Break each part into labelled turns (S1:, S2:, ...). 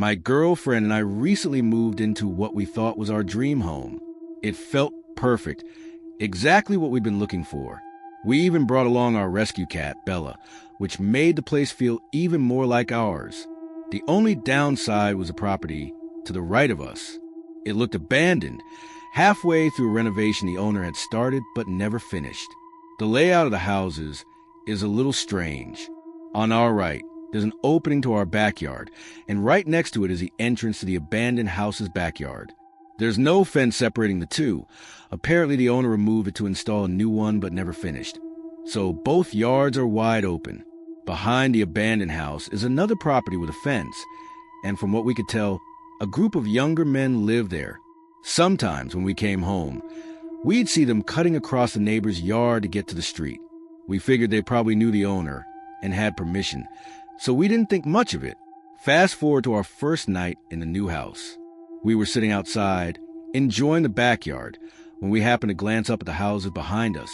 S1: My girlfriend and I recently moved into what we thought was our dream home. It felt perfect, exactly what we'd been looking for. We even brought along our rescue cat, Bella, which made the place feel even more like ours. The only downside was the property to the right of us. It looked abandoned, halfway through a renovation the owner had started but never finished. The layout of the houses is a little strange. On our right, there's an opening to our backyard, and right next to it is the entrance to the abandoned house's backyard. There's no fence separating the two. Apparently the owner removed it to install a new one but never finished. So both yards are wide open. Behind the abandoned house is another property with a fence, and from what we could tell, a group of younger men live there. Sometimes when we came home, we'd see them cutting across the neighbor's yard to get to the street. We figured they probably knew the owner and had permission, so we didn't think much of it. Fast forward to our first night in the new house. We were sitting outside, enjoying the backyard, when we happened to glance up at the houses behind us.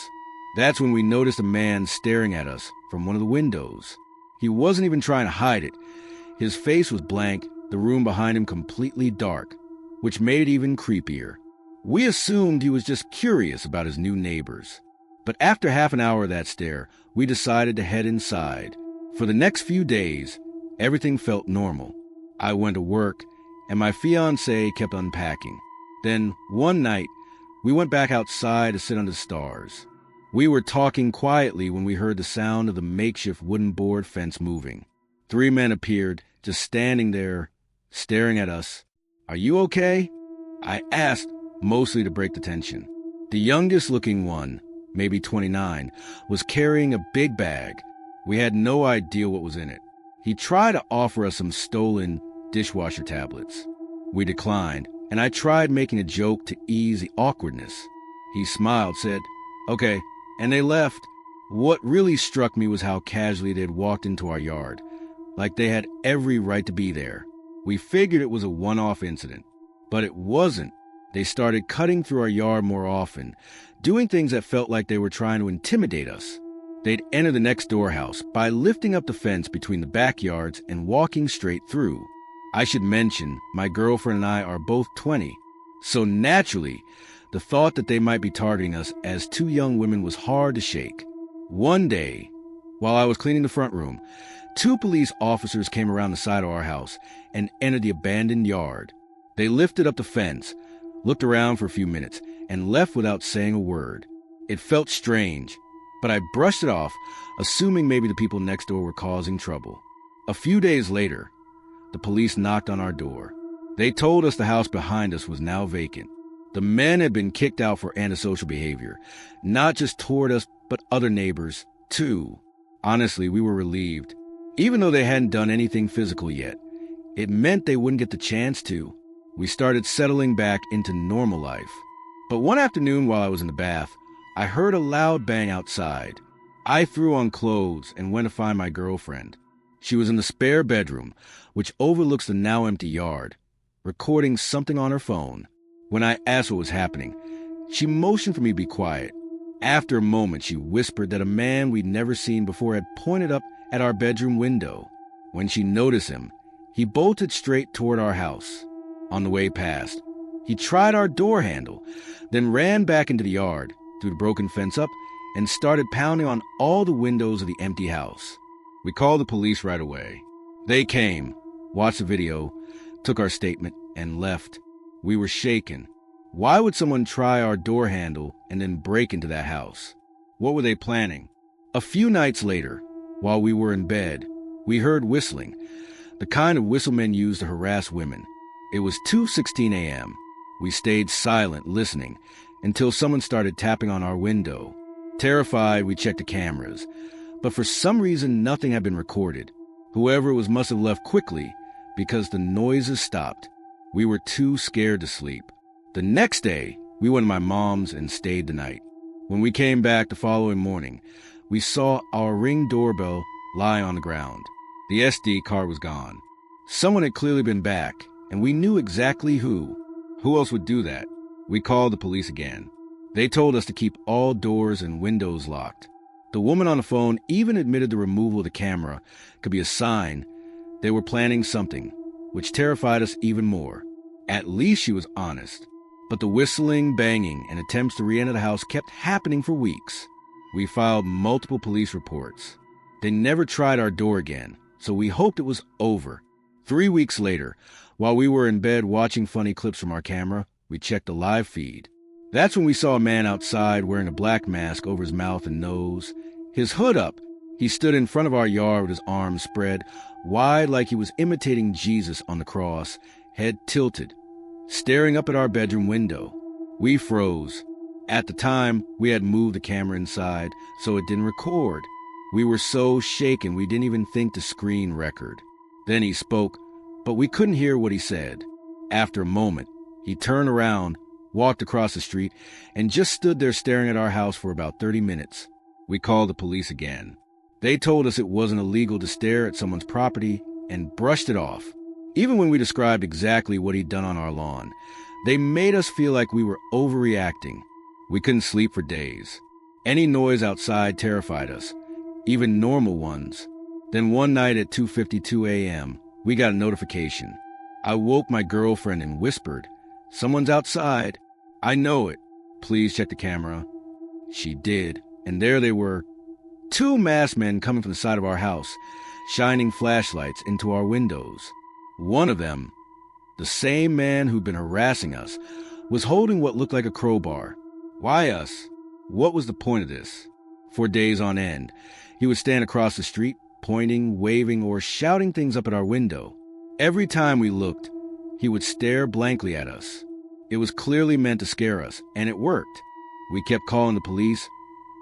S1: That's when we noticed a man staring at us from one of the windows. He wasn't even trying to hide it. His face was blank, the room behind him completely dark, which made it even creepier. We assumed he was just curious about his new neighbors. But after half an hour of that stare, we decided to head inside. For the next few days, everything felt normal. I went to work, and my fiancée kept unpacking. Then, one night, we went back outside to sit under the stars. We were talking quietly when we heard the sound of the makeshift wooden board fence moving. 3 men appeared, just standing there, staring at us. "Are you okay?" I asked, mostly to break the tension. The youngest-looking one, maybe 29, was carrying a big bag. We had no idea what was in it. He tried to offer us some stolen dishwasher tablets. We declined, and I tried making a joke to ease the awkwardness. He smiled, said, "Okay," and they left. What really struck me was how casually they had walked into our yard, like they had every right to be there. We figured it was a one-off incident, but it wasn't. They started cutting through our yard more often, doing things that felt like they were trying to intimidate us. They'd enter the next door house by lifting up the fence between the backyards and walking straight through. I should mention, my girlfriend and I are both 20, so naturally, the thought that they might be targeting us as 2 young women was hard to shake. One day, while I was cleaning the front room, 2 police officers came around the side of our house and entered the abandoned yard. They lifted up the fence, looked around for a few minutes, and left without saying a word. It felt strange, but I brushed it off, assuming maybe the people next door were causing trouble. A few days later, the police knocked on our door. They told us the house behind us was now vacant. The men had been kicked out for antisocial behavior, not just toward us, but other neighbors, too. Honestly, we were relieved. Even though they hadn't done anything physical yet, it meant they wouldn't get the chance to. We started settling back into normal life. But one afternoon while I was in the bath, I heard a loud bang outside. I threw on clothes and went to find my girlfriend. She was in the spare bedroom, which overlooks the now empty yard, recording something on her phone. When I asked what was happening, she motioned for me to be quiet. After a moment, she whispered that a man we'd never seen before had pointed up at our bedroom window. When she noticed him, he bolted straight toward our house. On the way past, he tried our door handle, then ran back into the yard, threw the broken fence up, and started pounding on all the windows of the empty house. We called the police right away. They came, watched the video, took our statement, and left. We were shaken. Why would someone try our door handle and then break into that house? What were they planning? A few nights later, while we were in bed, we heard whistling, the kind of whistle men use to harass women. It was 2:16 a.m. We stayed silent, listening, until someone started tapping on our window. Terrified, we checked the cameras, but for some reason nothing had been recorded. Whoever it was must have left quickly, because the noises stopped. We were too scared to sleep. The next day, we went to my mom's and stayed the night. When we came back the following morning, we saw our Ring doorbell lie on the ground. The SD card was gone. Someone had clearly been back, and we knew exactly who. Who else would do that? We called the police again. They told us to keep all doors and windows locked. The woman on the phone even admitted the removal of the camera could be a sign they were planning something. which terrified us even more. At least she was honest. But the whistling, banging, and attempts to re-enter the house kept happening for weeks. We filed multiple police reports. They never tried our door again, so we hoped it was over. 3 weeks later, while we were in bed watching funny clips from our camera, we checked the live feed. That's when we saw a man outside wearing a black mask over his mouth and nose, his hood up. He stood in front of our yard with his arms spread wide like he was imitating Jesus on the cross, head tilted, staring up at our bedroom window. We froze. At the time, we had moved the camera inside, so it didn't record. We were so shaken we didn't even think to screen record. Then he spoke, but we couldn't hear what he said. After a moment, he turned around, walked across the street, and just stood there staring at our house for about 30 minutes. We called the police again. They told us it wasn't illegal to stare at someone's property and brushed it off. Even when we described exactly what he'd done on our lawn, they made us feel like we were overreacting. We couldn't sleep for days. Any noise outside terrified us, even normal ones. Then one night at 2:52 a.m., we got a notification. I woke my girlfriend and whispered, "Someone's outside." "I know it. Please check the camera." She did, and there they were. 2 masked men coming from the side of our house, shining flashlights into our windows. One of them, the same man who'd been harassing us, was holding what looked like a crowbar. Why us? What was the point of this? For days on end, he would stand across the street, pointing, waving, or shouting things up at our window. Every time we looked, he would stare blankly at us. It was clearly meant to scare us, and it worked. We kept calling the police,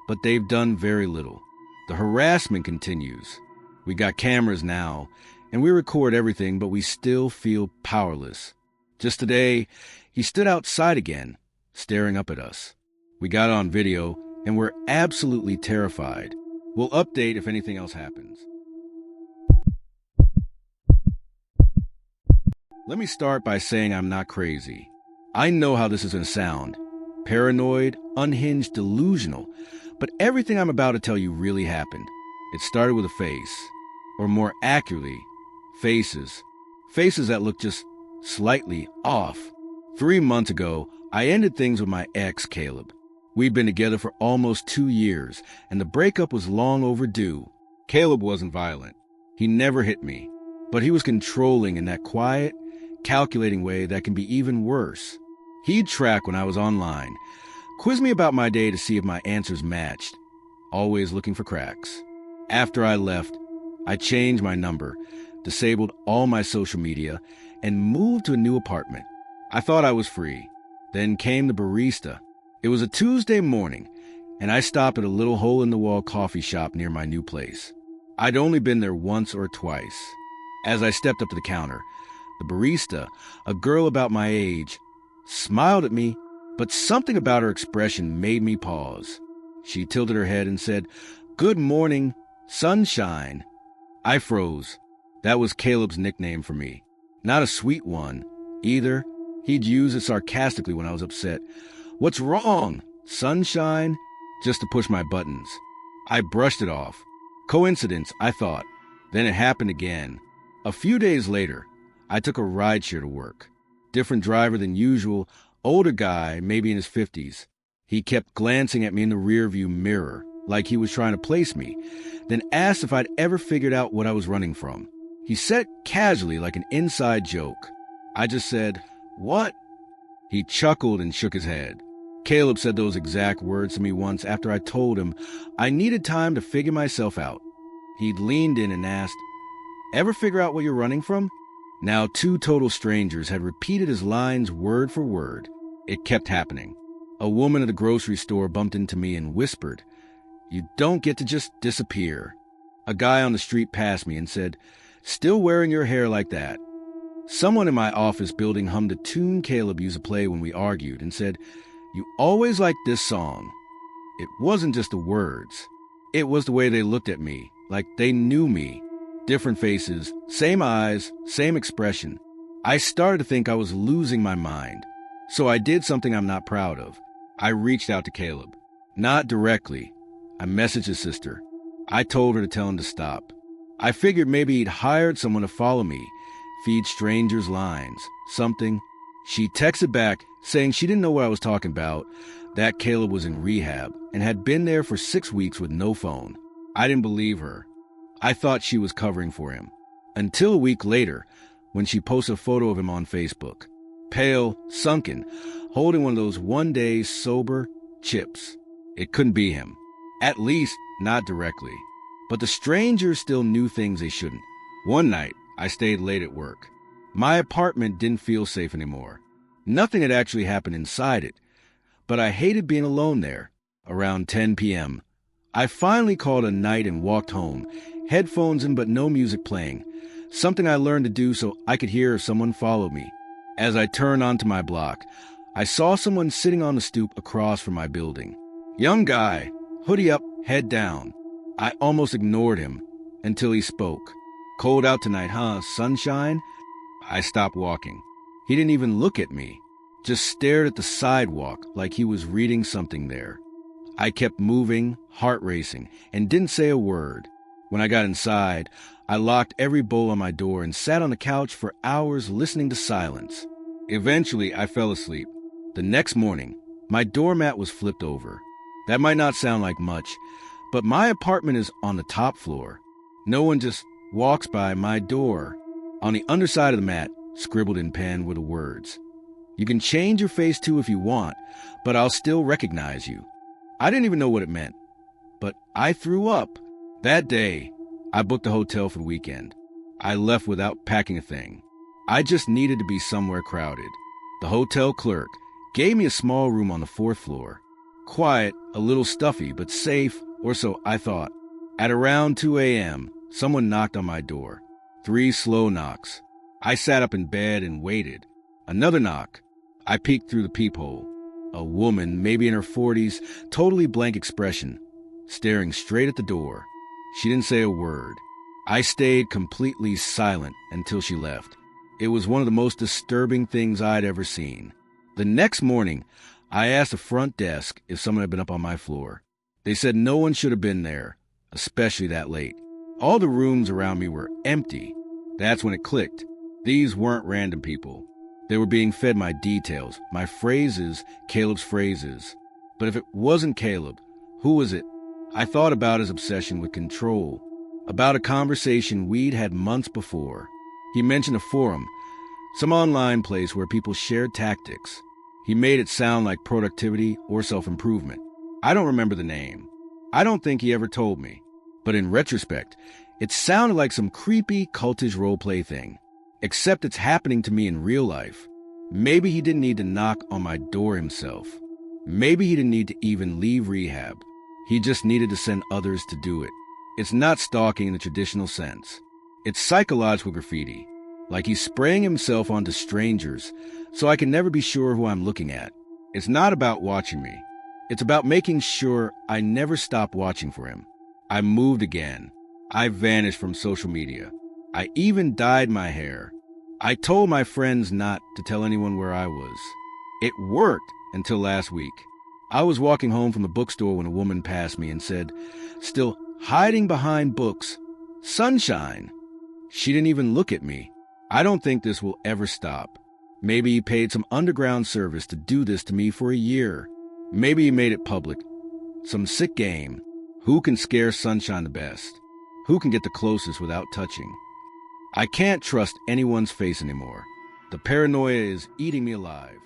S1: but they've done very little. The harassment continues. We got cameras now, and we record everything, but we still feel powerless. Just today, he stood outside again, staring up at us. We got on video, and we're absolutely terrified. We'll update if anything else happens. Let me start by saying I'm not crazy. I know how this is going to sound. Paranoid, unhinged, delusional. But everything I'm about to tell you really happened. It started with a face. Or more accurately, faces. Faces that looked just slightly off. 3 months ago, I ended things with my ex, Caleb. We'd been together for almost 2 years, and the breakup was long overdue. Caleb wasn't violent. He never hit me. But he was controlling in that quiet, calculating way that can be even worse. He'd track when I was online, quiz me about my day to see if my answers matched, always looking for cracks. After I left, I changed my number, disabled all my social media, and moved to a new apartment. I thought I was free. Then came the barista. It was a Tuesday morning, and I stopped at a little hole-in-the-wall coffee shop near my new place. I'd only been there once or twice. As I stepped up to the counter, the barista, a girl about my age, smiled at me, but something about her expression made me pause. She tilted her head and said, "Good morning, sunshine." I froze. That was Caleb's nickname for me. Not a sweet one, either. He'd use it sarcastically when I was upset. "What's wrong? Sunshine?" Just to push my buttons. I brushed it off. Coincidence, I thought. Then it happened again. A few days later, I took a rideshare to work. Different driver than usual, older guy, maybe in his 50s. He kept glancing at me in the rearview mirror, like he was trying to place me, then asked if I'd ever figured out what I was running from. He said it casually, like an inside joke. I just said, "What?" He chuckled and shook his head. Caleb said those exact words to me once after I told him I needed time to figure myself out. He'd leaned in and asked, "Ever figure out what you're running from?" Now 2 total strangers had repeated his lines word for word. It kept happening. A woman at the grocery store bumped into me and whispered, "You don't get to just disappear." A guy on the street passed me and said, "Still wearing your hair like that." Someone in my office building hummed a tune Caleb used to play when we argued and said, "You always liked this song." It wasn't just the words. It was the way they looked at me, like they knew me. Different faces, same eyes, same expression. I started to think I was losing my mind. So I did something I'm not proud of. I reached out to Caleb. Not directly. I messaged his sister. I told her to tell him to stop. I figured maybe he'd hired someone to follow me, feed strangers lines, something. She texted back saying she didn't know what I was talking about, that Caleb was in rehab and had been there for 6 weeks with no phone. I didn't believe her. I thought she was covering for him. Until a week later, when she posted a photo of him on Facebook. Pale, sunken, holding one of those one-day sober chips. It couldn't be him. At least, not directly. But the strangers still knew things they shouldn't. One night, I stayed late at work. My apartment didn't feel safe anymore. Nothing had actually happened inside it, but I hated being alone there. Around 10 p.m., I finally called a night and walked home, headphones in but no music playing, something I learned to do so I could hear if someone followed me. As I turned onto my block, I saw someone sitting on the stoop across from my building. Young guy, hoodie up, head down. I almost ignored him until he spoke. Cold out tonight, huh? Sunshine? I stopped walking. He didn't even look at me, just stared at the sidewalk like he was reading something there. I kept moving, heart racing, and didn't say a word. When I got inside, I locked every bolt on my door and sat on the couch for hours listening to silence. Eventually, I fell asleep. The next morning, my doormat was flipped over. That might not sound like much, but my apartment is on the top floor. No one just walks by my door. On the underside of the mat, scribbled in pen, were the words, "You can change your face too if you want, but I'll still recognize you." I didn't even know what it meant, but I threw up. That day, I booked a hotel for the weekend. I left without packing a thing. I just needed to be somewhere crowded. The hotel clerk gave me a small room on the 4th floor. Quiet, a little stuffy, but safe, or so I thought. At around 2 a.m., someone knocked on my door. 3 slow knocks. I sat up in bed and waited. Another knock. I peeked through the peephole. A woman, maybe in her 40s, totally blank expression, staring straight at the door. She didn't say a word. I stayed completely silent until she left. It was one of the most disturbing things I'd ever seen. The next morning, I asked the front desk if someone had been up on my floor. They said no one should have been there, especially that late. All the rooms around me were empty. That's when it clicked. These weren't random people. They were being fed my details, my phrases, Caleb's phrases. But if it wasn't Caleb, who was it? I thought about his obsession with control, about a conversation we'd had months before. He mentioned a forum, some online place where people shared tactics. He made it sound like productivity or self-improvement. I don't remember the name. I don't think he ever told me. But in retrospect, it sounded like some creepy, cultish roleplay thing. Except it's happening to me in real life. Maybe he didn't need to knock on my door himself. Maybe he didn't need to even leave rehab. He just needed to send others to do it. It's not stalking in the traditional sense. It's psychological graffiti. Like he's spraying himself onto strangers so I can never be sure who I'm looking at. It's not about watching me. It's about making sure I never stop watching for him. I moved again. I vanished from social media. I even dyed my hair. I told my friends not to tell anyone where I was. It worked until last week. I was walking home from the bookstore when a woman passed me and said, still hiding behind books, "Sunshine." She didn't even look at me. I don't think this will ever stop. Maybe he paid some underground service to do this to me for a year. Maybe he made it public. Some sick game. Who can scare Sunshine the best? Who can get the closest without touching? I can't trust anyone's face anymore. The paranoia is eating me alive.